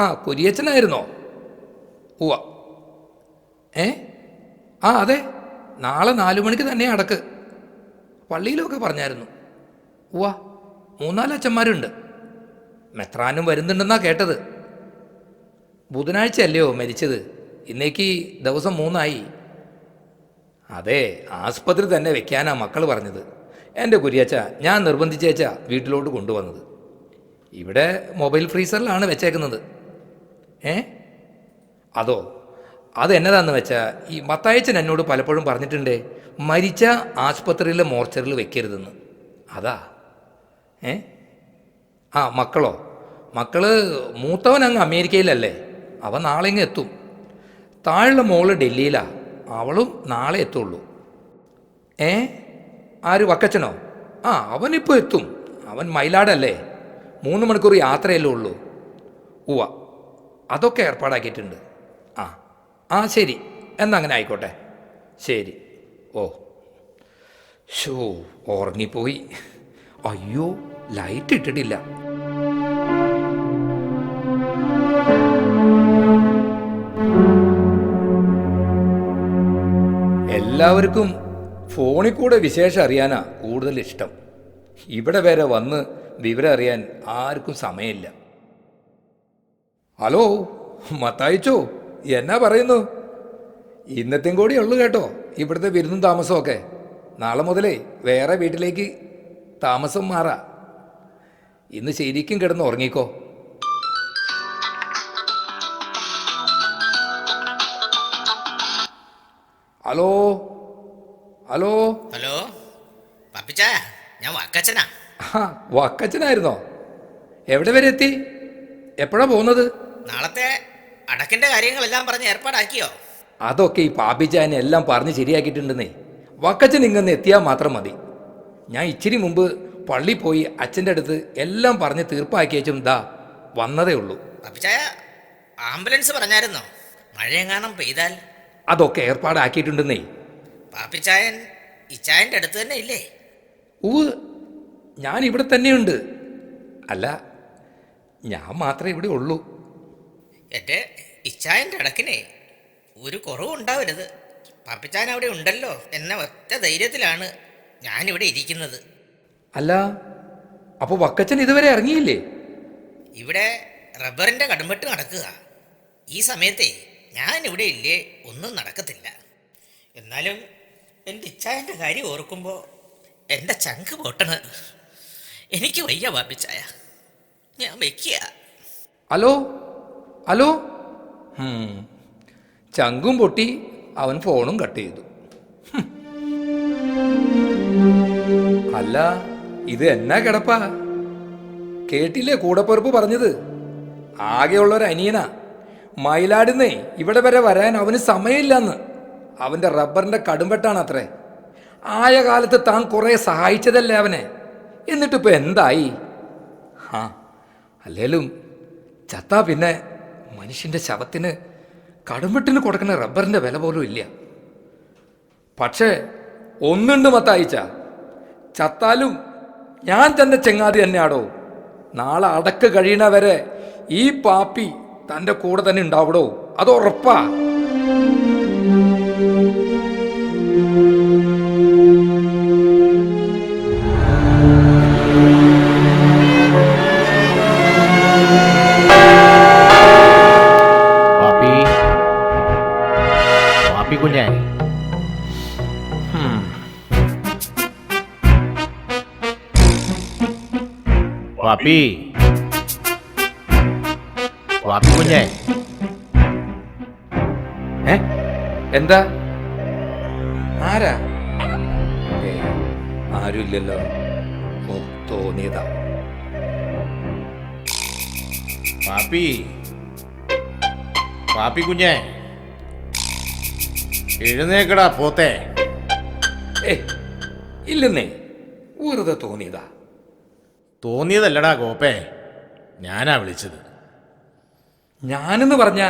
ആ കുര്യച്ചനായിരുന്നോ? ഉവ്വ. ഏ ആ അതെ, നാളെ 4 മണിക്ക് തന്നെ അടക്ക്. പള്ളിയിലൊക്കെ പറഞ്ഞായിരുന്നു. ഉവ്വ, 3-4 അച്ഛന്മാരുണ്ട്. മെത്രാനും വരുന്നുണ്ടെന്നാ കേട്ടത്. ബുധനാഴ്ചയല്ലയോ മരിച്ചത്? ഇന്നേക്ക് ദിവസം 3 അതെ, ആസ്പത്രി തന്നെ വെക്കാനാ മക്കൾ പറഞ്ഞത്. എൻ്റെ കുര്യച്ച ഞാൻ നിർബന്ധിച്ചേച്ചാ വീട്ടിലോട്ട് കൊണ്ടുവന്നത്. ഇവിടെ മൊബൈൽ ഫ്രീസറിലാണ് വെച്ചേക്കുന്നത്. ഏ അതോ, അതെന്നതാന്ന് വെച്ചാൽ ഈ മത്തായച്ചൻ എന്നോട് പലപ്പോഴും പറഞ്ഞിട്ടുണ്ടേ, മരിച്ച ആസ്പത്രിയിലെ മോർച്ചറിൽ വെക്കരുതെന്ന്. അതാ. ഏ ആ മക്കളോ? മക്കള് മൂത്തവൻ അങ്ങ് അമേരിക്കയിലല്ലേ, അവൻ നാളെ ഇങ്ങ് എത്തും. താഴെ മോള് ഡൽഹിയിലാ, അവളും നാളെ എത്തുള്ളൂ. ഏ ആര്, വക്കച്ചനോ? ആ അവനിപ്പോൾ എത്തും. അവൻ മയിലാടല്ലേ, 3 മണിക്കൂർ യാത്രയല്ലേ ഉള്ളൂ. ഉവ്വ, അതൊക്കെ ഏർപ്പാടാക്കിയിട്ടുണ്ട്. ആ ആ ശരി, എന്നാ അങ്ങനെ ആയിക്കോട്ടെ. ശരി. ഓ ഷോ, ഉറങ്ങിപ്പോയി. അയ്യോ, ലൈറ്റ് ഇട്ടിട്ടില്ല. എല്ലാവർക്കും ഫോണിൽ കൂടെ വിശേഷം അറിയാനാ കൂടുതൽ ഇഷ്ടം. ഇവിടെ വരെ വന്ന് വിവരം അറിയാൻ ആർക്കും സമയമില്ല. ഹലോ മത്തായിച്ചോ, എന്നാ പറയുന്നു? ഇന്നത്തെയും കൂടി ഉള്ളു കേട്ടോ ഇവിടുത്തെ വിരുന്നും താമസമൊക്കെ. നാളെ മുതലേ വേറെ വീട്ടിലേക്ക് താമസം മാറാ. ഇന്ന് ശരിക്കും കിടന്ന് ഉറങ്ങിക്കോ. ഹലോ ഹലോ ഹലോ പപ്പിച്ച, ഞാൻ വക്കച്ചനാ. ആ വക്കച്ചനായിരുന്നോ? എവിടെ വരെ എത്തി? എപ്പോഴാ പോകുന്നത്? നാളത്തെ അടക്കിന്റെ കാര്യങ്ങളെല്ലാം പറഞ്ഞ് ഏർപ്പാടാക്കിയോ? അതൊക്കെ ഈ പാപ്പിച്ചാനെ എല്ലാം പറഞ്ഞ് ശരിയാക്കിയിട്ടുണ്ടെന്നേ. വക്കച്ചൻ ഇങ്ങന്ന് എത്തിയാൽ മാത്രം മതി. ഞാൻ ഇച്ചിരി മുമ്പ് പള്ളി പോയി അച്ഛൻ്റെ അടുത്ത് എല്ലാം പറഞ്ഞ് തീർപ്പാക്കിയേച്ചും ദാ വന്നതേ ഉള്ളൂ. പപ്പിച്ചായ, ആംബുലൻസ് പറഞ്ഞായിരുന്നോ? മഴയെങ്ങാനും പെയ്താൽ? അതൊക്കെ ഏർപ്പാടാക്കിയിട്ടുണ്ടെന്നേ. പാപ്പിച്ചായൻ ഇച്ചായൻ്റെ അടുത്ത് തന്നെ ഇല്ലേ? ഊവ്, ഞാൻ ഇവിടെ തന്നെയുണ്ട്. അല്ല, ഞാൻ മാത്രമേ ഇവിടെ ഉള്ളൂ. എൻ്റെ ഇച്ചായൻ്റെ അടക്കിനെ ഒരു കുറവുണ്ടാവരുത്. പാപ്പിച്ചായൻ അവിടെ ഉണ്ടല്ലോ എന്ന ഒറ്റ ധൈര്യത്തിലാണ് ഞാനിവിടെ ഇരിക്കുന്നത്. അല്ല, അപ്പോൾ വക്കച്ചൻ ഇതുവരെ ഇറങ്ങിയില്ലേ? ഇവിടെ റബ്ബറിൻ്റെ കടുംവെട്ട് നടക്കുക. ഈ സമയത്തെ ഞാനിവിടെ ഇല്ലേ ഒന്നും നടക്കത്തില്ല. എന്നാലും എൻ്റെ ഇച്ചായൻ്റെ കാര്യം ഓർക്കുമ്പോൾ എൻ്റെ ചങ്ക് പൊട്ടണ്. എനിക്ക് വയ്യ പാപ്പിച്ചായ, ഞാൻ വെക്കുക. Hello hello. ചങ്കും പൊട്ടി, അവൻ ഫോണും കട്ട് ചെയ്തു. അല്ല, ഇത് എന്നാ കിടപ്പാ? കേട്ടില്ലേ കൂടപ്പുറപ്പ് പറഞ്ഞത്? ആകെയുള്ളൊരു അനിയനാ. മയിലാടുന്നേ ഇവിടെ വരെ വരാൻ അവന് സമയമില്ലെന്ന്. അവൻ്റെ റബ്ബറിൻ്റെ കടുംവെട്ടാണ് അത്രേ. ആയ കാലത്ത് താൻ കുറേ സഹായിച്ചതല്ലേ അവനെ. എന്നിട്ടിപ്പോൾ എന്തായി? ആ അല്ലേലും ചത്താ പിന്നെ മനുഷ്യൻ്റെ ശവത്തിന് കടുംവെട്ടിന് കൊടുക്കുന്ന റബ്ബറിൻ്റെ വില പോലും ഇല്ല. പക്ഷേ ഒന്നുണ്ട് മത്തായിച്ച, ചത്താലും ഞാൻ തന്നെ ചെങ്ങാതി തന്നെയാടോ. നാളെ അടക്ക് കഴിയണവരെ ഈ പാപ്പി തൻ്റെ കൂടെ തന്നെ ഉണ്ടാവടോ, അത് ഉറപ്പാ. കുഞ്ഞേ, വാപ്പി വാപ്പി കുഞ്ഞേ. എന്താ? ആരാ? ആരുമില്ലല്ലോ. ഓ, തോന്നിയതാ. വാപ്പി വാപ്പി കുഞ്ഞേ, എഴുന്നേക്കടാ പോത്തേ. ഇല്ലെന്നേ, വെറുതെ തോന്നിയതാ. തോന്നിയതല്ലടാ കോപ്പേ, ഞാനാ വിളിച്ചത്. ഞാനെന്ന് പറഞ്ഞ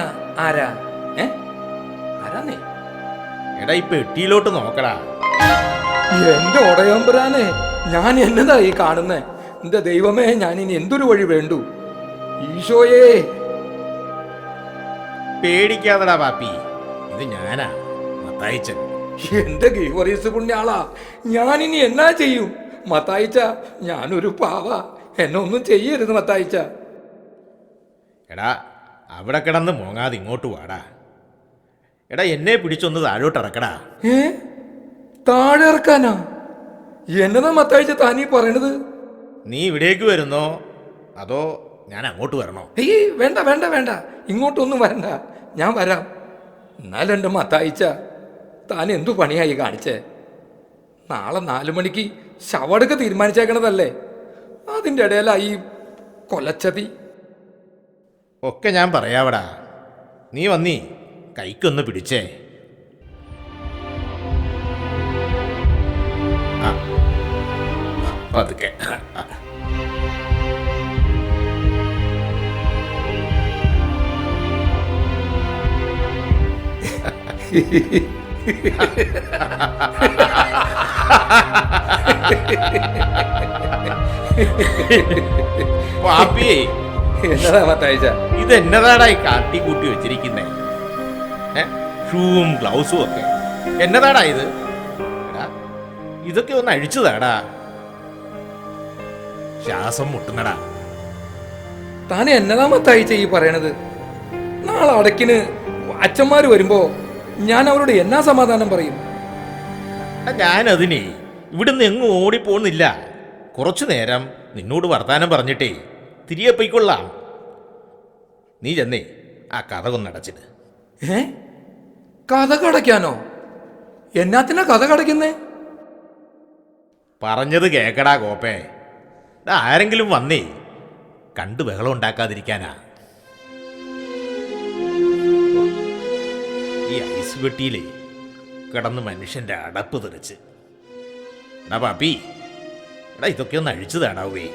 ആരാ? ആരാന്നേ? എടാ ഈ പെട്ടിയിലോട്ട് നോക്കടാ. എന്റെ ഒടയമ്പരാനെ, ഞാൻ എന്നതാ ഈ കാണുന്നേ? എന്റെ ദൈവമേ, ഞാൻ ഇനി എന്തൊരു വഴി വേണ്ടു? ഈശോയേ, പേടിക്കാതെടാ പാപ്പി, ഇത് ഞാനാ മത്തായിച്ചൻ. എന്റെ ഗീവറീസ് പുണ്യാളാ, ഞാനിനി എന്നാ ചെയ്യും? മത്തായിച്ച, ഞാനൊരു പാവ, എന്നെ ഒന്നും ചെയ്യരുത് മത്തായിച്ച. എടാ അവിടെ കിടന്ന് മോങ്ങാതെ ഇങ്ങോട്ട് വാടാ. എടാ എന്നെ പിടിച്ചൊന്ന് താഴോട്ട് ഇറക്കടാ. ഏ, താഴെ ഇറക്കാനാ? എന്നതാ മത്തായിച്ച താനീ പറയണത്? നീ ഇവിടേക്ക് വരുന്നോ അതോ ഞാൻ അങ്ങോട്ട് വരണോ? ഏയ്, വേണ്ട വേണ്ട വേണ്ട, ഇങ്ങോട്ടൊന്നും വരണ്ട, ഞാൻ വരാം. എന്നാലും എൻ്റെ മത്തായിച്ച, താൻ എന്തു പണിയായി കാണിച്ചേ? നാളെ 4 മണിക്ക് ശവടുക്ക് തീരുമാനിച്ചേക്കണതല്ലേ, അതിൻ്റെ ഇടയിലായി കൊലച്ചതി. ഒക്കെ ഞാൻ പറയാവടാ, നീ വന്നീ കൈക്കൊന്ന് പിടിച്ചേ. ആ, പതുക്കെ. ആ. പാപ്പിയേ, എന്നതാ മത്തായിച്ച? ഇതെന്നതാടാ ഈ കാട്ടിക്കൂട്ടി വെച്ചിരിക്കുന്നേ? ഷൂവും ഗ്ലൗസും ഒക്കെ എന്നതാടാ ഇത്? എടാ, ഇതൊക്കെ ഒന്ന് അഴിച്ചതാടാ. ശ്വാസം മുട്ടുന്നടാ. താൻ എന്നതാ മത്തായിച്ച ഈ പറയണത്? നാളെ അടക്കിന് അച്ഛന്മാര് വരുമ്പോ ഞാൻ അവരോട് എന്നാ സമാധാനം പറയും? ഞാനതിനെ ഇവിടുന്ന് എങ്ങും ഓടിപ്പോന്നില്ല. കുറച്ചു നേരം നിന്നോട് വർത്താനം പറഞ്ഞിട്ടേ തിരികെ പോയിക്കൊള്ളാം. നീ ചെന്നേ ആ കഥ കൊന്നടച്ചിട്ട്. ഏ, കഥ കടയ്ക്കാനോ? എന്നാത്തിനാ കഥ കടയ്ക്കുന്നേ? പറഞ്ഞത് കേക്കടാ കോപ്പേ. ആരെങ്കിലും വന്നേ കണ്ടു ബഹളം ഉണ്ടാക്കാതിരിക്കാനാ. ഈ ഐസ് വെട്ടിയിലേ കിടന്ന് മനുഷ്യന്റെ അടപ്പ് തെറിച്ച്. എടാ പാപ്പി, എടാ ഇതൊക്കെ ഒന്ന് അഴിച്ചു തേടാവേ.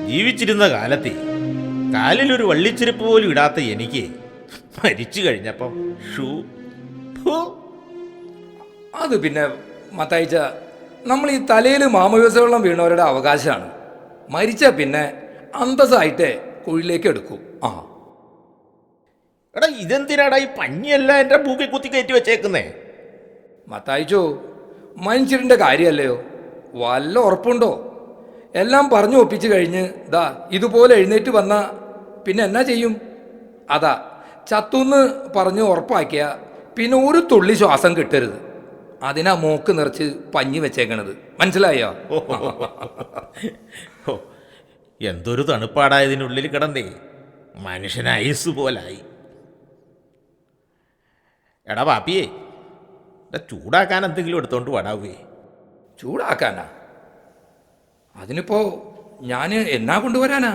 ജീവിച്ചിരുന്ന കാലത്തെ കാലിലൊരു വള്ളിച്ചെരുപ്പ് പോലും ഇടാത്ത എനിക്ക് മരിച്ചു കഴിഞ്ഞപ്പം ഷൂ. അത് പിന്നെ മത്തായിച്ച, നമ്മൾ ഈ തലയിൽ മാമവ്യസവെള്ളം വീണവരുടെ അവകാശമാണ്. മരിച്ച പിന്നെ അന്തസ്സായിട്ടേ കുഴിയിലേക്ക് എടുക്കൂ. ആ, എടാ ഇതെന്തിനാടാ ഈ പഞ്ഞിയല്ല എൻ്റെ മൂക്കിൽ കുത്തി കയറ്റി വെച്ചേക്കുന്നേ? മത്തായിച്ചോ, മനുഷ്യരുടെ കാര്യമല്ലയോ, വല്ല ഉറപ്പുണ്ടോ? എല്ലാം പറഞ്ഞു ഒപ്പിച്ച് കഴിഞ്ഞ് ദാ ഇതുപോലെ എഴുന്നേറ്റ് വന്ന പിന്നെ എന്നാ ചെയ്യും? അതാ, ചത്തുന്ന് പറഞ്ഞ് ഉറപ്പാക്കിയ പിന്നെ ഒരു തുള്ളി ശ്വാസം കിട്ടരുത്. അതിനാ മൂക്ക് നിറച്ച് പഞ്ഞി വെച്ചേക്കണത്, മനസ്സിലായോ? എന്തൊരു തണുപ്പാടായതിനുള്ളിൽ കിടന്നേ മനുഷ്യൻ ഐസ് പോലായി. എടാ പാപ്പിയേ, ചൂടാക്കാൻ എന്തെങ്കിലും എടുത്തോണ്ട് വടാവേ. ചൂടാക്കാനാ? അതിനിപ്പോ ഞാൻ എന്നാ കൊണ്ടുവരാനാ?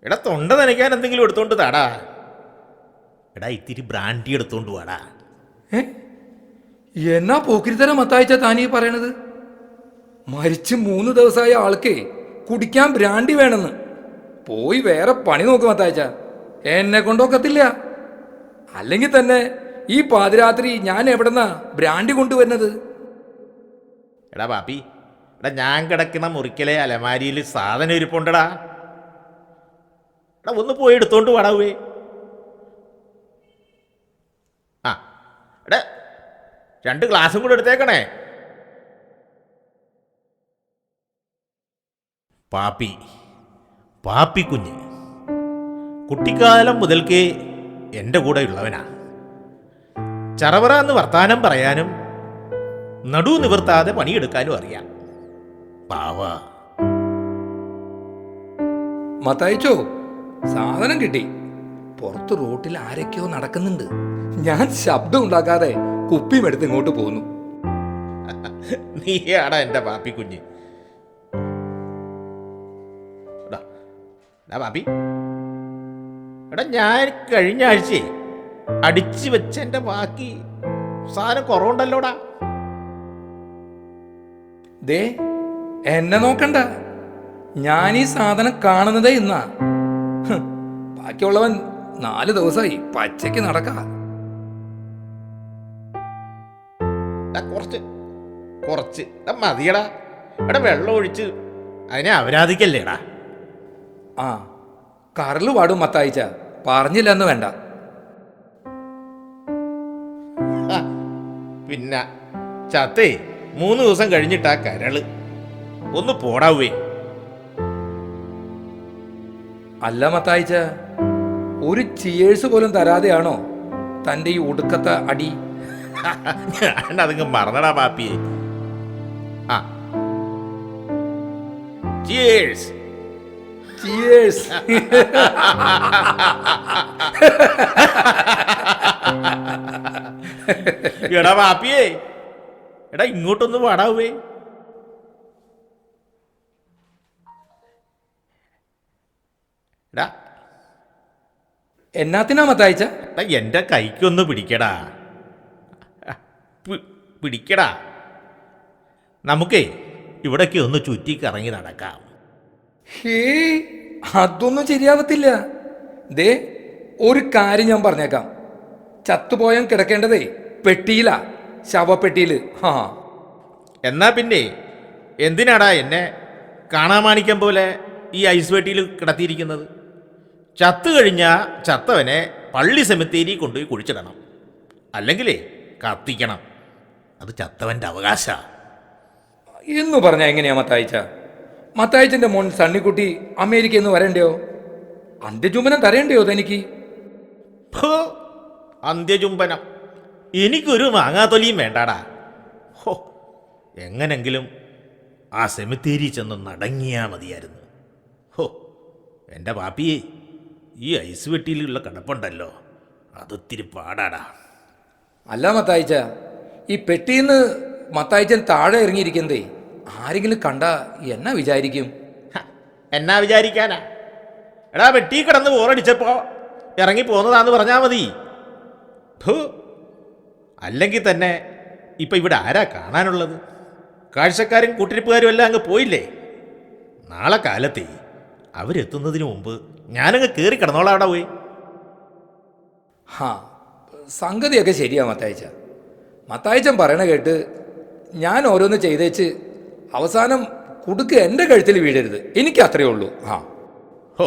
എടാ തൊണ്ട നനയ്ക്കാൻ എന്തെങ്കിലും എടുത്തോണ്ട് താടാ. എടാ ഇത്തിരി ബ്രാൻഡി എടുത്തോണ്ട് വാടാ. ഏ, എന്നാ പോക്കിരിത്തരം മത്തായിച്ച താനീ പറയണത്? മരിച്ച് 3 ദിവസമായ ആൾക്കേ കുടിക്കാൻ ബ്രാൻഡി വേണമെന്ന്. പോയി വേറെ പണി നോക്ക് മത്തായിച്ച, എന്നെ കൊണ്ടൊക്കത്തില്ല. അല്ലെങ്കിൽ തന്നെ ഈ പാതിരാത്രി ഞാൻ എവിടെന്നാ ബ്രാൻഡി കൊണ്ടുവരുന്നത്? എടാ പാപ്പി, എടാ ഞാൻ കിടക്കുന്ന മുറിക്കലെ അലമാരിയിൽ സാധനം ഇരിപ്പുണ്ടടാ. എടാ ഒന്ന് പോയി എടുത്തോണ്ട് വാടാവേ. ആ എടാ 2 ഗ്ലാസും കൂടെ എടുത്തേക്കണേ. പാപ്പി, പാപ്പി കുഞ്ഞ് കുട്ടിക്കാലം മുതൽക്കേ എൻ്റെ കൂടെ ഉള്ളവനാ. ചറവറ എന്ന് വർത്താനം പറയാനും നടു നിവർത്താതെ പണിയെടുക്കാനും അറിയാം. പാവ. മത്തായിച്ചോ, സാധനം കിട്ടി. പുറത്ത് റോട്ടിൽ ആരൊക്കെയോ നടക്കുന്നുണ്ട്. ഞാൻ ശബ്ദം ഉണ്ടാക്കാതെ കുപ്പിയും എടുത്ത് ഇങ്ങോട്ട് പോന്നു. നീയാടാ എൻ്റെ പാപ്പി കുഞ്ഞ്. പാപ്പി, എടാ ഞാൻ കഴിഞ്ഞ ആഴ്ചയെ അടിച്ചു വെച്ച എൻ്റെ ബാക്കി സാധനം കുറവുണ്ടല്ലോടാ. ദേ, എന്നെ നോക്കണ്ട, ഞാൻ ഈ സാധനം കാണുന്നതേ ഇന്നാ. ബാക്കിയുള്ളവൻ 4 ദിവസമായി പച്ചയ്ക്ക് നടക്കാ. കുറച്ച് കുറച്ച് മതിയടാ. എടാ വെള്ളം ഒഴിച്ച് അതിനെ അപരാധിക്കല്ലേടാ. ആ, കരള് പാടും മത്തായിച്ച, പറഞ്ഞില്ലെന്ന് വേണ്ട. പിന്നെ ചത്തേ 3 ദിവസം കഴിഞ്ഞിട്ടാ കരള്. ഒന്ന് പോടാവേ. അല്ല മത്തായിച്ച, ഒരു ചിയേഴ്സ് പോലും തരാതെയാണോ തൻ്റെ ഈ ഒടുക്കത്തെ അടി? ഞാൻ അതിങ്ങ് മറന്നടാ പാപ്പിയെ. ആ ചിയേഴ്സ്. ചിയേഴ്സ്. എടാ പാപ്പിയേ, എടാ ഇങ്ങോട്ടൊന്ന് പാടാവേ. എടാ എന്നാത്തിനാ മത്തായിച്ച? എടാ എൻ്റെ കൈക്കൊന്ന് പിടിക്കടാ. പിടിക്കടാ. നമുക്കേ ഇവിടേക്ക് ഒന്ന് ചുറ്റിക്കറങ്ങി നടക്കാം. ഹേ, അതൊന്നും ശരിയാവത്തില്ല. ദേ, ഒരു കാര്യം ഞാൻ പറഞ്ഞേക്കാം. ചത്തുപോയാൻ കിടക്കേണ്ടതേ പെട്ടിയിലാ, ശവപ്പെട്ടിയില്. ഹാ, എന്നാ പിന്നെ എന്തിനാടാ എന്നെ കാണാമാണിക്കം പോലെ ഈ ഐസ് പെട്ടിയിൽ കിടത്തിയിരിക്കുന്നത്? ചത്തു കഴിഞ്ഞാൽ ചത്തവനെ പള്ളി സെമിത്തേരി കൊണ്ടുപോയി കുഴിച്ചിടണം, അല്ലെങ്കിലേ കത്തിക്കണം. അത് ചത്തവൻ്റെ അവകാശ. എന്ന് പറഞ്ഞാൽ എങ്ങനെയാ മത്തായിച്ച? മത്തായിച്ചൻ്റെ മോൻ സണ്ണിക്കുട്ടി അമേരിക്കയിൽ നിന്ന് വരണ്ടയോ? അന്ത്യചുംബനം തരേണ്ടയോ തനിക്ക്? അന്ത്യചുംബനം എനിക്കൊരു മാങ്ങാത്തൊലിയും വേണ്ടാടാ. ഹോ, എങ്ങനെങ്കിലും ആ സെമിത്തേരി ചെന്ന് നടങ്ങിയാൽ മതിയായിരുന്നു. ഹോ, എൻ്റെ പാപ്പിയെ, ഈ ഐസ് വെട്ടിയിലുള്ള കിടപ്പുണ്ടല്ലോ, അതൊത്തിരി പാടാടാ. അല്ല മത്തായിച്ച, ഈ പെട്ടിന്ന് മത്തായിച്ചൻ താഴെ ഇറങ്ങിയിരിക്കുന്നതേ ആരെങ്കിലും കണ്ടാ എന്നാ വിചാരിക്കും? എന്നാ വിചാരിക്കാനാ? എടാ, വെട്ടി കിടന്ന് ബോറടിച്ചപ്പോ ഇറങ്ങി പോന്നതാന്ന് പറഞ്ഞാൽ മതി. അല്ലെങ്കിൽ തന്നെ ഇപ്പം ഇവിടെ ആരാ കാണാനുള്ളത്? കാഴ്ചക്കാരും കൂട്ടിരിപ്പുകാരും എല്ലാം അങ്ങ് പോയില്ലേ. നാളെ കാലത്തെ അവരെത്തുന്നതിന് മുമ്പ് ഞാനങ്ങ് കയറി കിടന്നോളാം അവിടെ പോയി. ഹാ, സംഗതിയൊക്കെ ശരിയാ മത്തായിച്ച. മത്തായിച്ചൻ പറയണ കേട്ട് ഞാൻ ഓരോന്ന് ചെയ്തേച്ച് അവസാനം കുടുക്ക് എൻ്റെ കഴുത്തിൽ വീഴരുത്. എനിക്ക് അത്രയേ ഉള്ളൂ. ആ, ഹോ,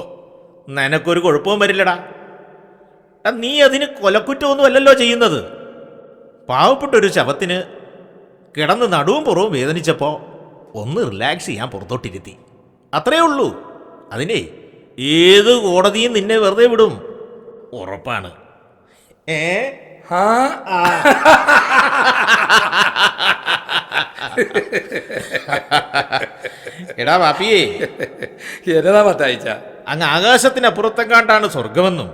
നിനക്കൊരു കുഴപ്പവും വരില്ലടാ. നീ അതിന് കൊലക്കുറ്റമൊന്നും അല്ലല്ലോ ചെയ്യുന്നത്. പാവപ്പെട്ടൊരു ശവത്തിന് കിടന്ന് നടുവും പുറവും വേദനിച്ചപ്പോൾ ഒന്ന് റിലാക്സ് ചെയ്യാൻ പുറത്തോട്ടിരുത്തി, അത്രയേ ഉള്ളൂ. അതിനെ ഏത് കോടതിയും നിന്നെ വെറുതെ വിടും, ഉറപ്പാണ്. ആ, എടാ പാപ്പിയേ, എന്നതാ മത്തായിച്ച? അങ്ങ് ആകാശത്തിനപ്പുറത്തെങ്ങാണ്ടാണ് സ്വർഗമെന്നും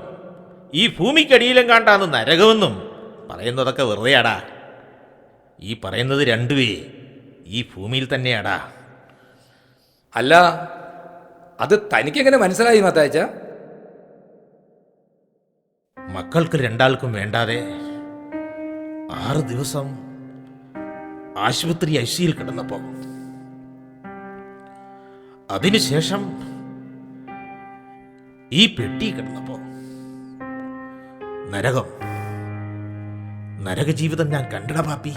ഈ ഭൂമിക്കടിയിലെങ്ങാണ്ടാണ് നരകമെന്നും പറയുന്നതൊക്കെ വെറുതെയാടാ. ഈ പറയുന്നത് രണ്ടുവേ ഈ ഭൂമിയിൽ തന്നെയാടാ. അല്ല, അത് തനിക്കെങ്ങനെ മനസ്സിലായി മത്തായിച്ച? മക്കൾക്ക് രണ്ടാൾക്കും വേണ്ടാതെ 6 ദിവസം ആശുപത്രി ഐസിയിൽ കിടന്നപ്പോ, അതിനുശേഷം ഈ പെട്ടി കിടന്നപ്പോ നരകജീവിതം ഞാൻ കണ്ടട പാപ്പി.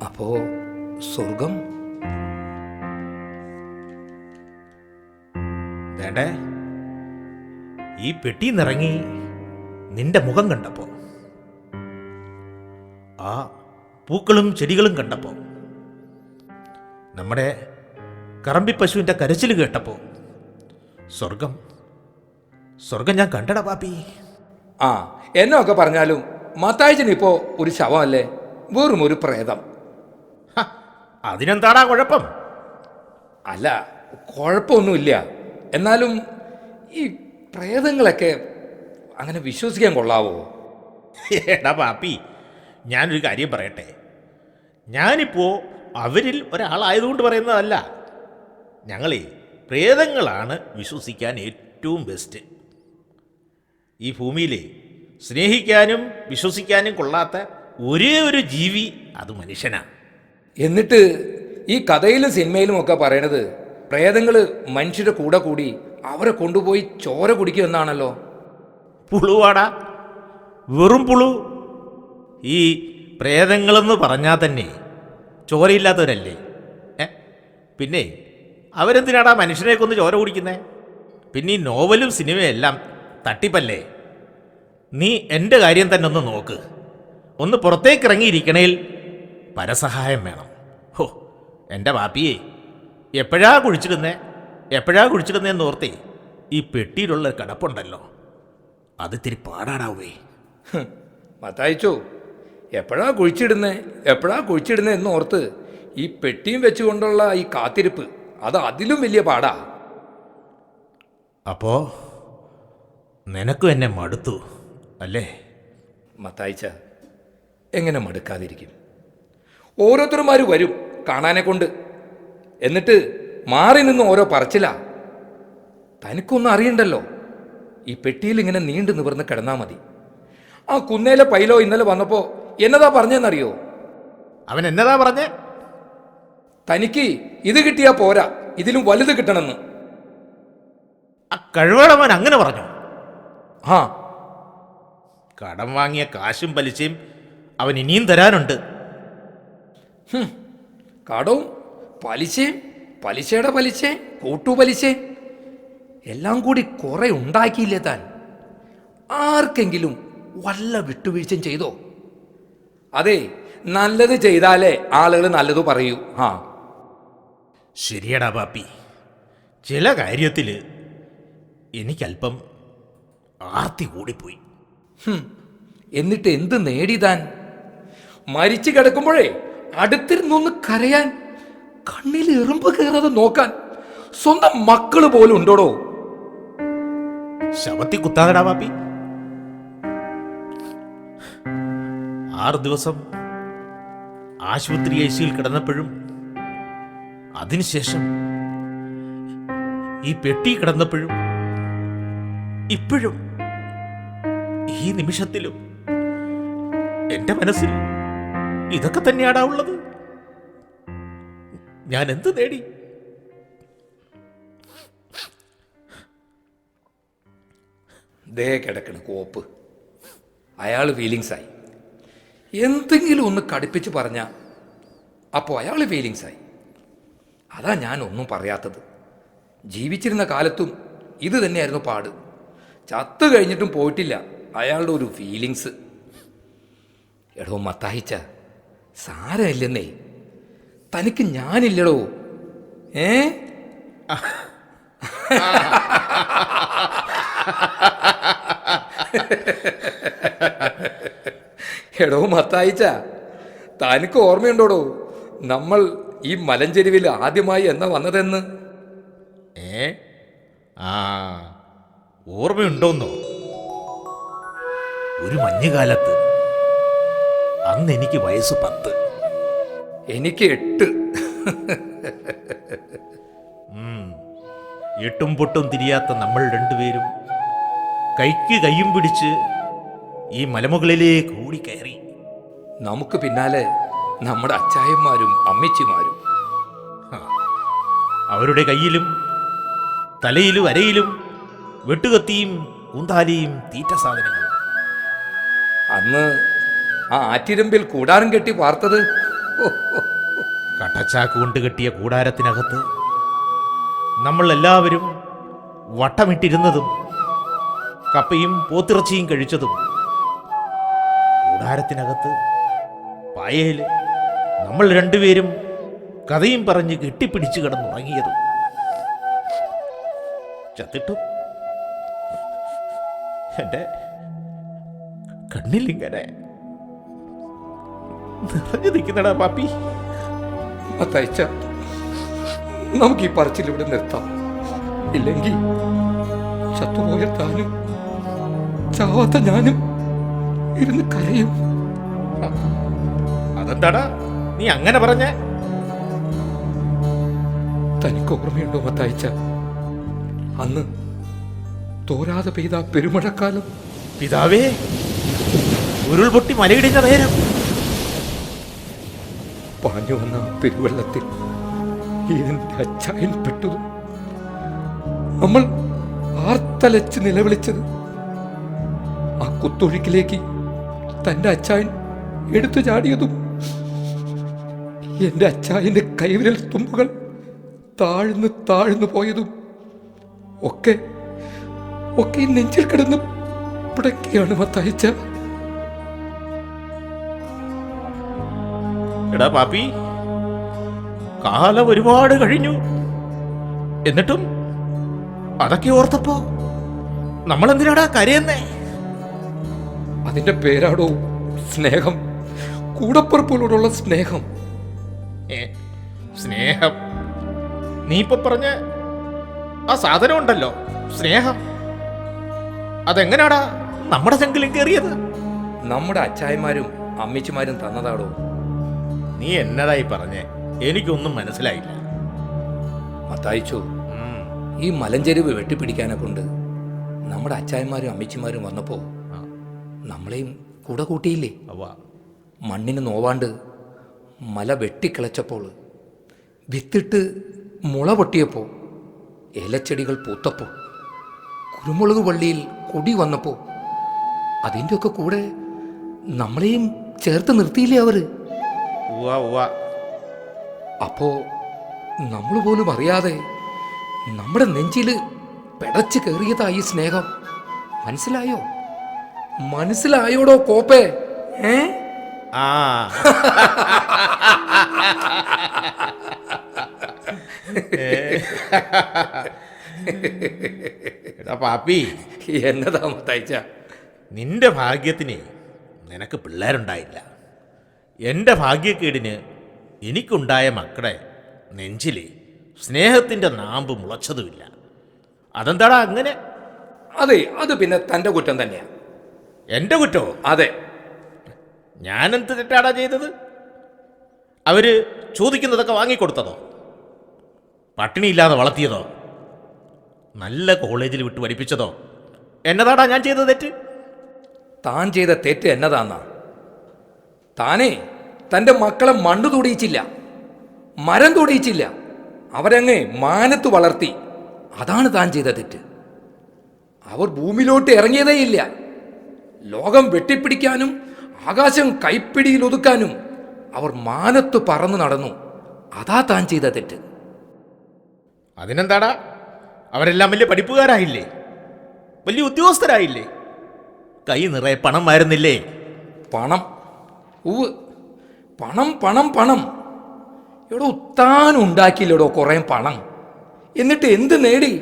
അപ്പോ സ്വർഗം? വേണ്ടേ, ഈ പെട്ടി നിറങ്ങി നിന്റെ മുഖം കണ്ടപ്പോ, ആ പൂക്കളും ചെടികളും കണ്ടപ്പോ, നമ്മുടെ കറമ്പി പശുവിൻ്റെ കരച്ചിൽ കേട്ടപ്പോ സ്വർഗം ഞാൻ കണ്ടട പാപ്പി. ആ, എന്നൊക്കെ പറഞ്ഞാലും മത്തായിച്ചൻ ഇപ്പോ ഒരു ശവമല്ലേ, വെറും ഒരു പ്രേതം. അതിനെന്താടാ കുഴപ്പം? അല്ല, കുഴപ്പമൊന്നുമില്ല. എന്നാലും ഈ പ്രേതങ്ങളൊക്കെ അങ്ങനെ വിശ്വസിക്കാൻ കൊള്ളാവോ? എടാ പാപ്പി, ഞാനൊരു കാര്യം പറയട്ടെ. ഞാനിപ്പോ അവരിൽ ഒരാളായതുകൊണ്ട് പറയുന്നതല്ല. ഞങ്ങളെ പ്രേതങ്ങളാണ് വിശ്വസിക്കാൻ ഏറ്റവും ബെസ്റ്റ്. ഈ ഭൂമിയിലെ സ്നേഹിക്കാനും വിശ്വസിക്കാനും കൊള്ളാത്ത ഒരേ ഒരു ജീവി അത് മനുഷ്യനാണ്. എന്നിട്ട് ഈ കഥയിലും സിനിമയിലും ഒക്കെ പറയണത് പ്രേതങ്ങൾ മനുഷ്യരുടെ കൂടെ കൂടി അവരെ കൊണ്ടുപോയി ചോര കുടിക്കുമെന്നാണല്ലോ. പുളുവാടാ, വെറും പുളു. ഈ പ്രേതങ്ങളെന്ന് പറഞ്ഞാൽ തന്നെ ചോരയില്ലാത്തവരല്ലേ? പിന്നെ അവരെന്തിനാടാ മനുഷ്യരെ കൊന്ന് ചോര കുടിക്കുന്നേ? പിന്നെ ഈ നോവലും സിനിമയും എല്ലാം തട്ടിപ്പല്ലേ. നീ എൻ്റെ കാര്യം തന്നെ ഒന്ന് നോക്ക്. ഒന്ന് പുറത്തേക്ക് ഇറങ്ങിയിരിക്കണേൽ പരസഹായം വേണം. ഹോ, എൻ്റെ ബാപ്പിയെ എപ്പോഴാ കുഴിച്ചിടുന്നേന്ന് ഓർത്തേ ഈ പെട്ടിയിലുള്ള കിടപ്പുണ്ടല്ലോ, അത് ഇത്തിരി പാടാടാവേ. മത്തായിച്ചോ, എപ്പോഴാ കുഴിച്ചിടുന്നേ എന്ന് ഓർത്ത് ഈ പെട്ടിയും വെച്ചുകൊണ്ടുള്ള ഈ കാത്തിരിപ്പ് അത് അതിലും വലിയ പാടാ. അപ്പോ നിനക്കും എന്നെ മടുത്തു അല്ലേ? മത്തായിച്ച എങ്ങനെ മടുക്കാതിരിക്കും? ഓരോരുത്തരുമാർ വരും കാണാനെ കൊണ്ട്, എന്നിട്ട് മാറി നിന്ന് ഓരോ പറച്ചിലാ. തനിക്കൊന്നും അറിയണ്ടല്ലോ, ഈ പെട്ടിയിൽ ഇങ്ങനെ നീണ്ടു നിവർന്ന് കിടന്നാ മതി. ആ കുന്നേലെ പൈലോ ഇന്നലെ വന്നപ്പോ എന്നതാ പറഞ്ഞെന്നറിയോ? അവൻ എന്നതാ പറഞ്ഞേ? തനിക്ക് ഇത് കിട്ടിയാ പോരാ, ഇതിലും വലുത് കിട്ടണമെന്ന്. ആ കഴിവുള്ളവൻ അങ്ങനെ പറഞ്ഞു? ആ, കടം വാങ്ങിയ കാശും പലിശയും അവൻ ഇനിയും തരാനുണ്ട്. കടവും പലിശയും പലിശയുടെ പലിശയും കൂട്ടുപലിശയും എല്ലാം കൂടി കുറെ ഉണ്ടാക്കിയില്ലേ താൻ? ആർക്കെങ്കിലും വല്ല വിട്ടുവീഴ്ചയും ചെയ്തോ? അതെ, നല്ലത് ചെയ്താലേ ആളുകൾ നല്ലത് പറയൂ. ആ, ശരിയടാ പാപ്പി, ചില കാര്യത്തിൽ എനിക്കല്പം ആർത്തി കൂടിപ്പോയി. എന്നിട്ട് എന്ത് നേടി താൻ? മരിച്ചു കിടക്കുമ്പോഴേ അടുത്തിരുന്നൊന്ന് കരയാൻ, കണ്ണിൽ എറുമ്പ് കയറാതെ നോക്കാൻ സ്വന്തം മക്കള് പോലും ഉണ്ടോടോ? ശവത്തി കുത്താതെടാ പാപ്പി. 6 ദിവസം ആശുപത്രി ഐസിയിൽ കിടന്നപ്പോഴും, അതിനുശേഷം ഈ പെട്ടി കിടന്നപ്പോഴും, ഇപ്പോഴും ഈ നിമിഷത്തിലും എന്റെ മനസ്സിൽ ഇതൊക്കെ തന്നെയാടാ ഉള്ളത്. ഞാൻ എന്ത് നേടി? ദേ കിടക്കണ കോപ്പ്. അയാൾ ഫീലിങ്സായി. എന്തെങ്കിലും ഒന്ന് കടുപ്പിച്ച് പറഞ്ഞ അപ്പോൾ അയാൾ ഫീലിങ്സായി. അതാ ഞാൻ ഒന്നും പറയാത്തത്. ജീവിച്ചിരുന്ന കാലത്തും ഇത് തന്നെയായിരുന്നു പാട്. ചത്തു കഴിഞ്ഞിട്ടും പോയിട്ടില്ല അയാളുടെ ഒരു ഫീലിങ്സ്. എടോ മത്തായിച്ച, സാരമില്ലെന്നേ, തനിക്ക് ഞാനില്ലടോ. എടോ മത്തായിച്ച, തനിക്ക് ഓർമ്മയുണ്ടോടോ നമ്മൾ ഈ മലഞ്ചെരുവിൽ ആദ്യമായി എന്നാ വന്നതെന്ന്? ആ, ഓർമ്മയുണ്ടോന്നോ? ഒരു മഞ്ഞുകാലത്ത്. അന്ന് എനിക്ക് വയസ്സ് 10, എനിക്ക് 8. എട്ടും പൊട്ടും തിരിയാത്ത നമ്മൾ രണ്ടുപേരും കൈക്ക് കയ്യും പിടിച്ച് ഈ മലമുകളിലേക്ക് ഓടിക്കയറി. നമുക്ക് പിന്നാലെ നമ്മുടെ അച്ചായന്മാരും അമ്മച്ചിമാരും. അവരുടെ കയ്യിലും തലയിലും അരയിലും വെട്ടുകത്തിയും കൂന്താലിയും തീറ്റ സാധനങ്ങളും. അന്ന് ആ ആറ്റിരമ്പിൽ കൂടാരം കെട്ടി പാർത്തത് കട്ടച്ചാക്ക് കൊണ്ട് കെട്ടിയ കൂടാരത്തിനകത്ത് നമ്മൾ എല്ലാവരും വട്ടമിട്ടിരുന്നതും കപ്പയും പോത്തിറച്ചിയും കഴിച്ചതും, കൂടാരത്തിനകത്ത് പായയിൽ നമ്മൾ രണ്ടുപേരും കഥയും പറഞ്ഞ് കെട്ടിപ്പിടിച്ചു കിടന്നുറങ്ങിയതും, ചത്തിട്ടും എൻ്റെ കണ്ണിലിങ്ങനെ നിറഞ്ഞു നിൽക്കുന്നടാ പാപ്പി. മത്തായിച്ച, നമുക്ക് ഈ പറച്ചിലിവിടെ നിർത്താം. ഇല്ലെങ്കിൽ ചത്തുപോയ താനും ചാവാത്ത ഞാനും ഇരുന്ന് കരയും. അതെന്താടാ നീ അങ്ങനെ പറഞ്ഞേ? തനിക്ക് ഓർമ്മയുണ്ടോ മത്തായിച്ച, അന്ന് തോരാതെ പെയ്ത പെരുമഴക്കാലം? പിതാവേ, ഉരുൾപൊട്ടി മലയിടിഞ്ഞ നേരം പാഞ്ഞു വന്ന പെരുവെള്ളത്തിൽ ഇതിന്റെ അച്ചായൻ പെട്ടതും, നമ്മൾ ആർത്തലച്ച് നിലവിളിച്ചത്, ആ കുത്തൊഴുക്കിലേക്ക് തന്റെ അച്ചായൻ എടുത്തു ചാടിയതും, എന്റെ അച്ചായന്റെ കൈവിരൽ തുമ്പുകൾ താഴ്ന്നു താഴ്ന്നു പോയതും ഒക്കെ ഒക്കെ ഈ നെഞ്ചിൽ കിടന്ന് പിടയ്ക്കുകയാണ് മത്തായിച്ച. എടാ പാപ്പി, കാലം ഒരുപാട് കഴിഞ്ഞു. എന്നിട്ടും അതൊക്കെ ഓർത്തപ്പോ നമ്മളെന്തിനാടാ കരയുന്നേ? അതിന്റെ പേരാടോ സ്നേഹം, കൂടപ്പുറപ്പോലുള്ള സ്നേഹം. സ്നേഹം? നീ ഇപ്പൊ പറഞ്ഞ ആ സാധനം ഉണ്ടല്ലോ, സ്നേഹം, അതെങ്ങനാടാ നമ്മുടെ ചെങ്കിലും കയറിയത്? നമ്മുടെ അച്ചായന്മാരും അമ്മച്ചിമാരും തന്നതാടോ. നീ എന്നതായി പറഞ്ഞേ? എനിക്കൊന്നും മനസ്സിലായില്ല. മത്തായിച്ചു, ഈ മലഞ്ചെരുവ് വെട്ടിപ്പിടിക്കാനെ കൊണ്ട് നമ്മുടെ അച്ചായന്മാരും അമ്മച്ചിമാരും വന്നപ്പോ നമ്മളെയും കൂടെ കൂട്ടിയില്ലേ? മണ്ണിന് നോവാണ്ട് മല വെട്ടിക്കിളച്ചപ്പോൾ, വിത്തിട്ട് മുള പൊട്ടിയപ്പോൾ, ഏലച്ചെടികൾ പൂത്തപ്പോൾ, കുരുമുളക് വള്ളിയിൽ കൊടി വന്നപ്പോൾ, അതിൻ്റെയൊക്കെ കൂടെ നമ്മളെയും ചേർത്ത് നിർത്തിയില്ലേ അവര്? അപ്പോ നമ്മൾ പോലും അറിയാതെ നമ്മുടെ നെഞ്ചില് പെടച്ച് കയറിയതായി സ്നേഹം. മനസ്സിലായോ? മനസ്സിലായോടോ കോപ്പേ? ആ എടാ പാപ്പി, എന്നതാ മത്തായിച്ച? നിന്റെ ഭാഗ്യത്തിന് നിനക്ക് പിള്ളേരുണ്ടായില്ല. എൻ്റെ ഭാഗ്യക്കേടിന് എനിക്കുണ്ടായ മക്കളെ നെഞ്ചില് സ്നേഹത്തിൻ്റെ നാമ്പ് മുളച്ചതുമില്ല. അതെന്താടാ അങ്ങനെ? അതെ, അത് പിന്നെ തൻ്റെ കുറ്റം തന്നെയാ. എൻ്റെ കുറ്റോ? അതെ. ഞാനെന്ത് തെറ്റാടാ ചെയ്തത്? അവര് ചോദിക്കുന്നതൊക്കെ വാങ്ങിക്കൊടുത്തതോ? പട്ടിണിയില്ലാതെ വളർത്തിയതോ? നല്ല കോളേജിൽ വിട്ട് പഠിപ്പിച്ചതോ? എന്നതാടാ ഞാൻ ചെയ്ത തെറ്റ്? താൻ ചെയ്ത തെറ്റ് എന്നതാന്നാ? താനേ തൻ്റെ മക്കളെ മണ്ണ് തൊടിയിച്ചില്ല, മരം തൊടിയിച്ചില്ല, അവരങ്ങ് മാനത്ത് വളർത്തി. അതാണ് താൻ ചെയ്ത തെറ്റ്. അവർ ഭൂമിയിലോട്ട് ഇറങ്ങിയതേയില്ല. ലോകം വെട്ടിപ്പിടിക്കാനും ആകാശം കൈപ്പിടിയിൽ ഒതുക്കാനും അവർ മാനത്ത് പറന്നു നടന്നു. അതാ താൻ ചെയ്ത തെറ്റ്. അതിനെന്താടാ? അവരെല്ലാം വലിയ പഠിപ്പുകാരായില്ലേ? വലിയ ഉദ്യോഗസ്ഥരായില്ലേ? കൈ നിറയെ പണം വരുന്നില്ലേ? പണം? ഉവ്, പണം പണം പണം. എടോ, താൻ ഉണ്ടാക്കിയില്ലടോ കുറേ പണം. എന്നിട്ട് എന്ത് നേടി?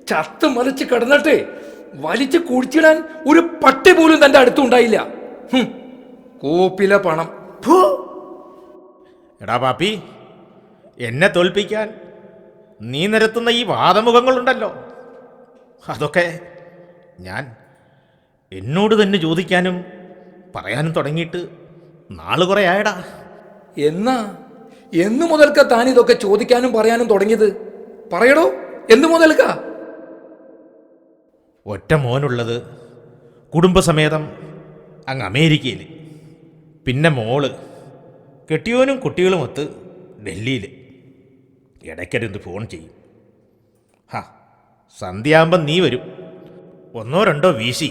ചത്ത് മറിച്ച് കിടന്നിട്ട് വലിച്ച് കുഴിച്ചിടാൻ ഒരു പട്ടി പോലും തൻ്റെ അടുത്തുണ്ടായില്ല. കോപ്പിലെ പണം. എടാ പാപ്പി, എന്നെ തോൽപ്പിക്കാൻ നീ നിരത്തുന്ന ഈ വാദമുഖങ്ങളുണ്ടല്ലോ, അതൊക്കെ ഞാൻ എന്നോട് തന്നെ ചോദിക്കാനും പറയാനും തുടങ്ങിയിട്ട് നാള് കുറേ ആയടാ. എന്നു മുതൽക്കാ താൻ ഇതൊക്കെ ചോദിക്കാനും പറയാനും തുടങ്ങിയത്? പറയടോ, എന്നു മുതൽക്കാ? ഒറ്റ മോനുള്ളത് കുടുംബസമേതം അങ്ങ് അമേരിക്കയിൽ, പിന്നെ മോള് കെട്ടിയോനും കുട്ടികളുമൊത്ത് ഡൽഹിയിൽ. ഇടയ്ക്കൊരു ഫോൺ ചെയ്യും. സന്ധ്യയാകുമ്പം നീ വരും. ഒന്നോ രണ്ടോ വീശി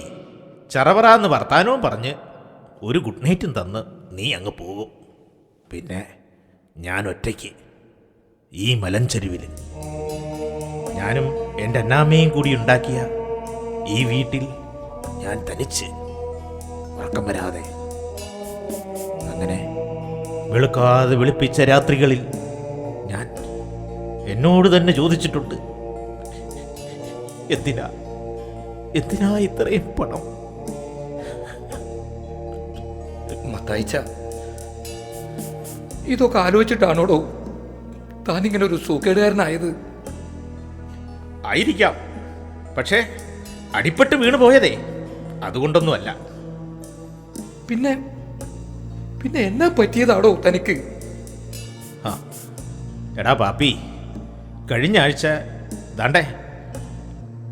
ചറവറാന്ന് വർത്താനവും പറഞ്ഞ് ഒരു ഗുഡ് നൈറ്റും തന്ന് നീ അങ്ങ് പോകും. പിന്നെ ഞാൻ ഒറ്റയ്ക്ക് ഈ മലഞ്ചെരുവിൽ, ഞാനും എൻ്റെ അന്നാമ്മയും കൂടി ഉണ്ടാക്കിയ ഈ വീട്ടിൽ ഞാൻ തനിച്ച്, ഉറക്കം വരാതെ. അങ്ങനെ വെളുക്കാതെ വെളുപ്പിച്ച രാത്രികളിൽ ഞാൻ എന്നോട് തന്നെ ചോദിച്ചിട്ടുണ്ട്, എന്തിനാ ഇത്രയും പണം? മത്തായിച്ച, ഇതൊക്കെ ആലോചിച്ചിട്ടാണോടോ താനിങ്ങനെ ഒരു സൂക്കേടുകാരനായത്? ആയിരിക്കാം, പക്ഷേ അടിപ്പെട്ട് വീണു പോയതേ, അതുകൊണ്ടൊന്നുമല്ല. പിന്നെ പിന്നെ എന്നാ പറ്റിയതാടോ തനിക്ക്? എടാ പാപ്പി, കഴിഞ്ഞ ആഴ്ച ദാണ്ടേ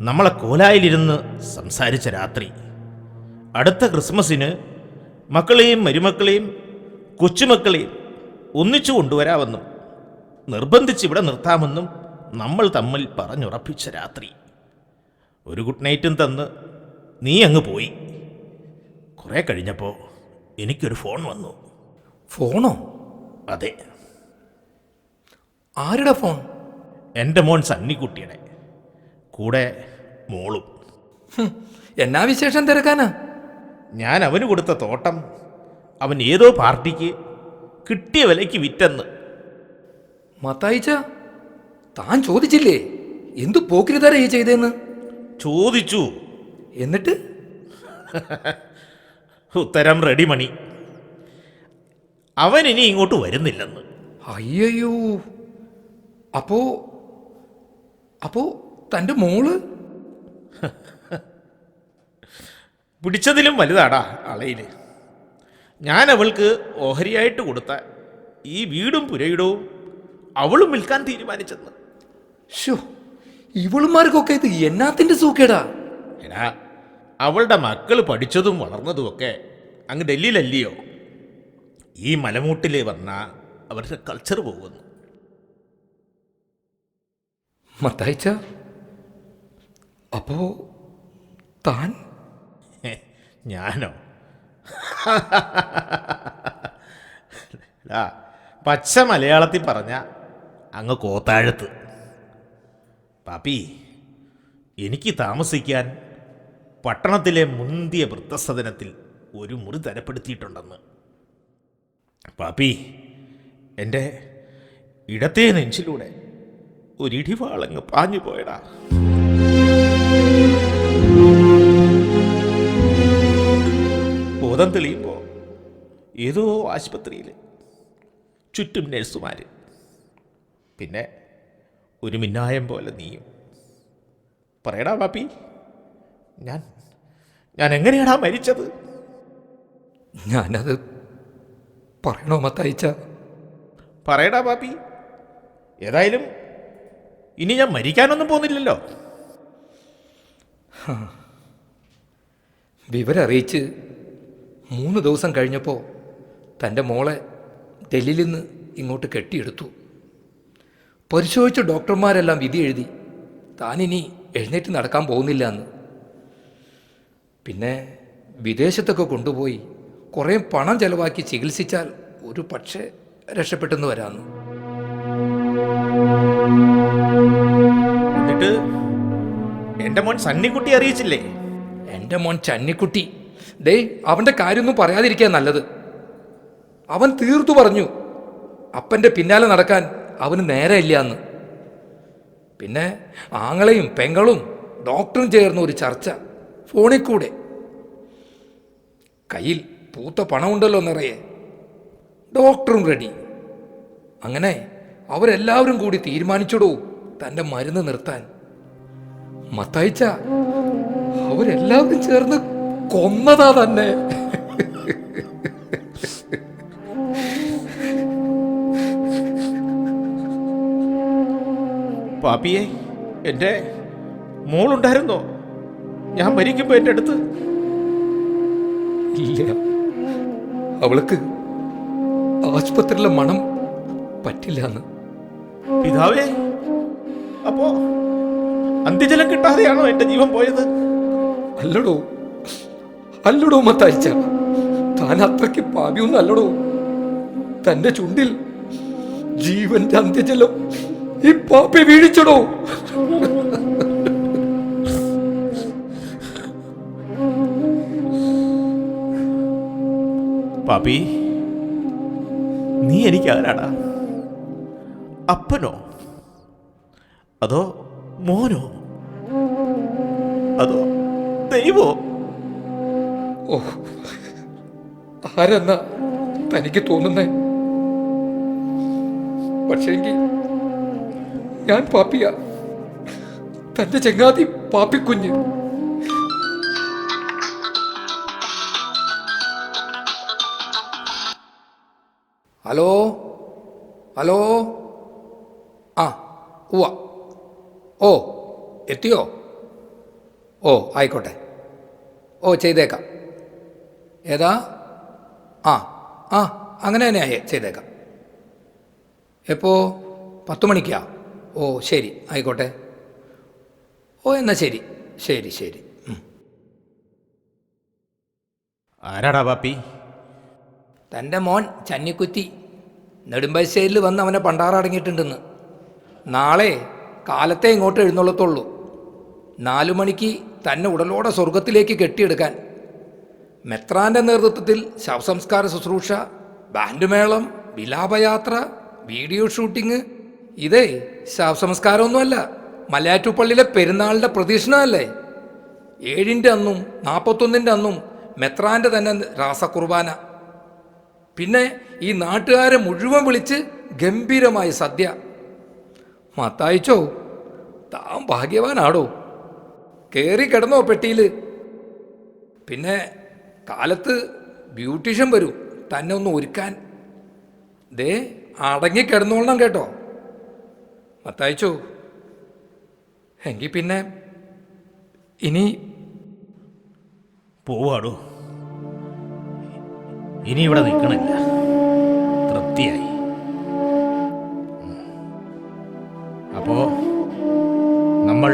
നമ്മളെ കോലായിലിരുന്ന് സംസാരിച്ച രാത്രി, അടുത്ത ക്രിസ്മസിന് മക്കളെയും മരുമക്കളെയും കൊച്ചുമക്കളെയും ഒന്നിച്ചു കൊണ്ടുവരാമെന്നും നിർബന്ധിച്ച് ഇവിടെ നിർത്താമെന്നും നമ്മൾ തമ്മിൽ പറഞ്ഞുറപ്പിച്ച രാത്രി, ഒരു ഗുഡ് നൈറ്റും തന്ന് നീ അങ്ങ് പോയി. കുറേ കഴിഞ്ഞപ്പോൾ എനിക്കൊരു ഫോൺ വന്നു. ഫോണോ? അതെ. ആരുടെ ഫോൺ? എൻ്റെ മോൻ സണ്ണിക്കുട്ടിയുടെ, കൂടെ മോളും. എന്നാ വിശേഷം തിരക്കാനാ? ഞാൻ അവന് കൊടുത്ത തോട്ടം അവൻ ഏതോ പാർട്ടിക്ക് കിട്ടിയ വിലയ്ക്ക് വിറ്റെന്ന്. മത്തായിച്ച, താൻ ചോദിച്ചില്ലേ എന്തു പോക്കിരിതാരാ ഈ ചെയ്തേന്ന്? ചോദിച്ചു. എന്നിട്ട് ഉത്തരം റെഡിമണി. അവൻ ഇനി ഇങ്ങോട്ട് വരുന്നില്ലെന്ന്. അയ്യോ, അപ്പോ അപ്പോ തൻ്റെ മോള്? പിടിച്ചതിലും വലുതാടാ അളയില്. ഞാൻ അവൾക്ക് ഓഹരിയായിട്ട് കൊടുത്ത ഈ വീടും പുരയിടവും അവളും വിൽക്കാൻ തീരുമാനിച്ചെന്ന്. ഷോ, ഇവളുമാർക്കൊക്കെ ഇത് എന്നാത്തിന്റെ സൂക്കേടാ? എടാ, അവളുടെ മക്കൾ പഠിച്ചതും വളർന്നതുമൊക്കെ അങ്ങ് ഡൽഹിയിലല്ലയോ. ഈ മലമൂട്ടിൽ വന്ന അവരുടെ കൾച്ചർ പോകുന്നു. മത്തായിച്ച, അപ്പോ താൻ? ഞാനോ? പച്ച മലയാളത്തിൽ പറഞ്ഞ അങ്ങ് കോത്താഴത്ത്. പാപ്പി, എനിക്ക് താമസിക്കാൻ പട്ടണത്തിലെ മുന്തിയ വൃദ്ധസദനത്തിൽ ഒരു മുറി തരപ്പെടുത്തിയിട്ടുണ്ടെന്ന്. പാപ്പി, എൻ്റെ ഇടത്തേ നെഞ്ചിലൂടെ ഒരിടിവാളങ്ങ് പാഞ്ഞു പോയടാ. ബോധം തെളിയുമ്പോൾ ഏതോ ആശുപത്രിയിൽ ചുറ്റും നഴ്സുമാർ, പിന്നെ ഒരു മിന്നായം പോലെ നീയും. പറയടാ പാപ്പി, ഞാൻ എങ്ങനെയാടാ മരിച്ചത്? ഞാനത് പറയണോ മത്തായിച്ച? പറയടാ പാപ്പി. ഏതായാലും ഇനി ഞാൻ മരിക്കാനൊന്നും പോകുന്നില്ലല്ലോ. വിവരറിയിച്ച് 3 ദിവസം കഴിഞ്ഞപ്പോൾ തൻ്റെ മോളെ ഡൽഹിയിൽ നിന്ന് ഇങ്ങോട്ട് കെട്ടിയെടുത്തു. പരിശോധിച്ച ഡോക്ടർമാരെല്ലാം വിധി എഴുതി താനിനി എഴുന്നേറ്റ് നടക്കാൻ പോകുന്നില്ല എന്ന്. പിന്നെ വിദേശത്തൊക്കെ കൊണ്ടുപോയി കുറേ പണം ചെലവാക്കി ചികിത്സിച്ചാൽ ഒരു പക്ഷേ രക്ഷപ്പെട്ടെന്ന് വരാമെന്ന്. എന്നിട്ട് എൻ്റെ മോൻ സണ്ണിക്കുട്ടി അറിയിച്ചില്ലേ? എൻ്റെ മോൻ ചന്നിക്കുട്ടി, ദേ അവൻ്റെ കാര്യമൊന്നും പറയാതിരിക്കാൻ നല്ലത്. അവൻ തീർത്തു പറഞ്ഞു അപ്പൻ്റെ പിന്നാലെ നടക്കാൻ അവന് നേരമില്ല എന്ന്. പിന്നെ ആങ്ങളെയും പെങ്ങളും ഡോക്ടറും ചേർന്ന ഒരു ചർച്ച ഫോണിൽ കൂടെ. കയ്യിൽ പൂത്ത പണമുണ്ടല്ലോ നിറയെ, ഡോക്ടറും റെഡി. അങ്ങനെ അവരെല്ലാവരും കൂടി തീരുമാനിച്ചിടൂ തൻ്റെ മരുന്ന് നിർത്താൻ. മത്തായിച്ച, അവരെല്ലാവരും ചേർന്ന് കൊന്നതാ തന്നെ. പാപ്പിയെ, എൻ്റെ മോളുണ്ടായിരുന്നോ ഞാൻ മരിക്കുമ്പോൾ എൻ്റെ അടുത്ത്? ഇല്ല, അവൾക്ക് ആശുപത്രിയിലെ മണം പറ്റില്ല എന്ന്. പിതാവേ, അപ്പോ അന്ത്യജലം കിട്ടാതെയാണോ എൻ്റെ ജീവൻ പോയത്? അല്ലടോ, അല്ലടോ മത്തായിച്ച, താൻ അത്രയ്ക്ക് പാപിയൊന്നും അല്ലടോ. തന്റെ ചുണ്ടിൽ ജീവന്റെ അന്ത്യജലം ഈ പാപ്പി വീഴിച്ചടോ. പാപ്പി, നീ എനിക്ക് ആരാടാ? അപ്പനോ അതോ മോനോ അതോ ദൈവോ? ഓ, ആരെന്നാ തനിക്ക് തോന്നുന്നേ? പക്ഷേങ്കിൽ ഞാൻ പാപ്പിയാ, തന്റെ ചങ്ങാതി പാപ്പിക്കുഞ്ഞ്. ഹലോ ഹലോ, ആ ഉവ്വ, ഓ എത്തിയോ? ഓ ആയിക്കോട്ടെ, ഓ ചെയ്തേക്കാം. ഏതാ? ആ ആ അങ്ങനെ തന്നെയായേ, ചെയ്തേക്കാം. എപ്പോ? 10 മണിക്കാ? ഓ ശരി, ആയിക്കോട്ടെ. ഓ എന്നാൽ ശരി ശരി ശരി. ആരാടാ പാപ്പി? തൻ്റെ മോൻ ചന്നിക്കുറ്റി നെടുമ്പാശ്ശേരിയിൽ വന്ന് അവനെ പണ്ടാറടങ്ങിയിട്ടുണ്ടെന്ന്. നാളെ കാലത്തെ ഇങ്ങോട്ട് എഴുന്നള്ളത്തുള്ളൂ. 4 മണിക്ക് തന്നെ ഉടലോടെ സ്വർഗത്തിലേക്ക് കെട്ടിയെടുക്കാൻ. മെത്രാന്റെ നേതൃത്വത്തിൽ ശവസംസ്കാര ശുശ്രൂഷ, ബാൻഡ് മേളം, വിലാപയാത്ര, വീഡിയോ ഷൂട്ടിങ്. ഇതേ ശവസംസ്കാരമൊന്നുമല്ല, മലയാറ്റൂപ്പള്ളിയിലെ പെരുന്നാളിൻ്റെ പ്രദക്ഷിണമല്ലേ. 7-ൻ്റെ അന്നും 41-ൻ്റെ അന്നും മെത്രാന്റെ തന്നെ രാസകുർബാന. പിന്നെ ഈ നാട്ടുകാരെ മുഴുവൻ വിളിച്ച് ഗംഭീരമായ സദ്യ. മത്തായിച്ചോ, താൻ ഭാഗ്യവാനാടോ. കയറി കിടന്നോ പെട്ടിയിൽ. പിന്നെ കാലത്ത് ബ്യൂട്ടീഷ്യൻ വരും തന്നെ ഒന്ന് ഒരുക്കാൻ. ദേ അടങ്ങിക്കിടന്നോളണം കേട്ടോ മത്തായിച്ചോ. എങ്കിൽ പിന്നെ ഇനി പോവാടോ. ഇനി ഇവിടെ നിൽക്കണില്ല, തൃപ്തിയായി. അപ്പോ നമ്മൾ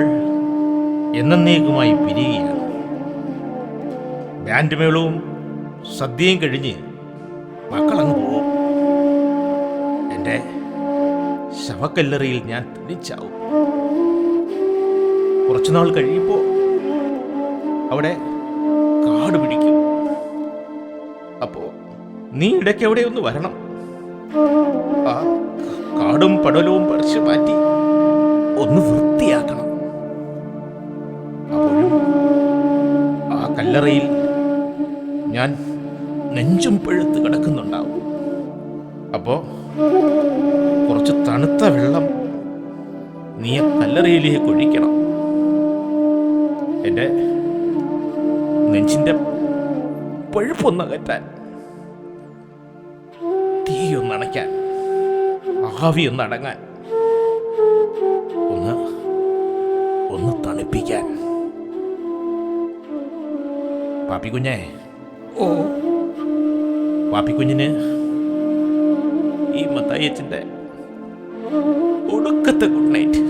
എന്നേക്കുമായി പിരിയുകയാണ്. ബാൻഡ് മേളവും സദ്യയും കഴിഞ്ഞ് മക്കളങ്ങ് പോവും. എൻ്റെ ശവക്കല്ലറിയിൽ ഞാൻ തനിച്ചാവും. കുറച്ചുനാൾ കഴിയുമ്പോൾ അവിടെ കാട് പിടിക്കും. അപ്പോ നീ ഇടയ്ക്ക് എവിടെ ഒന്ന് വരണം. ആ കാടും പടലവും പറിച്ചു മാറ്റി ഒന്ന് വൃത്തിയാക്കണം. അപ്പോഴും ആ കല്ലറയിൽ ഞാൻ നെഞ്ചും പഴുത്ത് കിടക്കുന്നുണ്ടാവും. അപ്പോ കുറച്ച് തണുത്ത വെള്ളം നീ ആ കല്ലറയിലേക്ക് ഒഴിക്കണം. എൻ്റെ നെഞ്ചിൻ്റെ പഴുപ്പൊന്നകറ്റാൻ, തീയൊന്നണയ്ക്കാൻ, ആവിയൊന്നടങ്ങാൻ, ഒന്ന് തണുപ്പിക്കാൻ. പാപ്പിക്കുഞ്ഞേ, ഓ പാപ്പിക്കുഞ്ഞിന് ഈ മത്തായിയച്ഛൻ്റെ ഒടുക്കത്തെ ഗുഡ് നൈറ്റ്.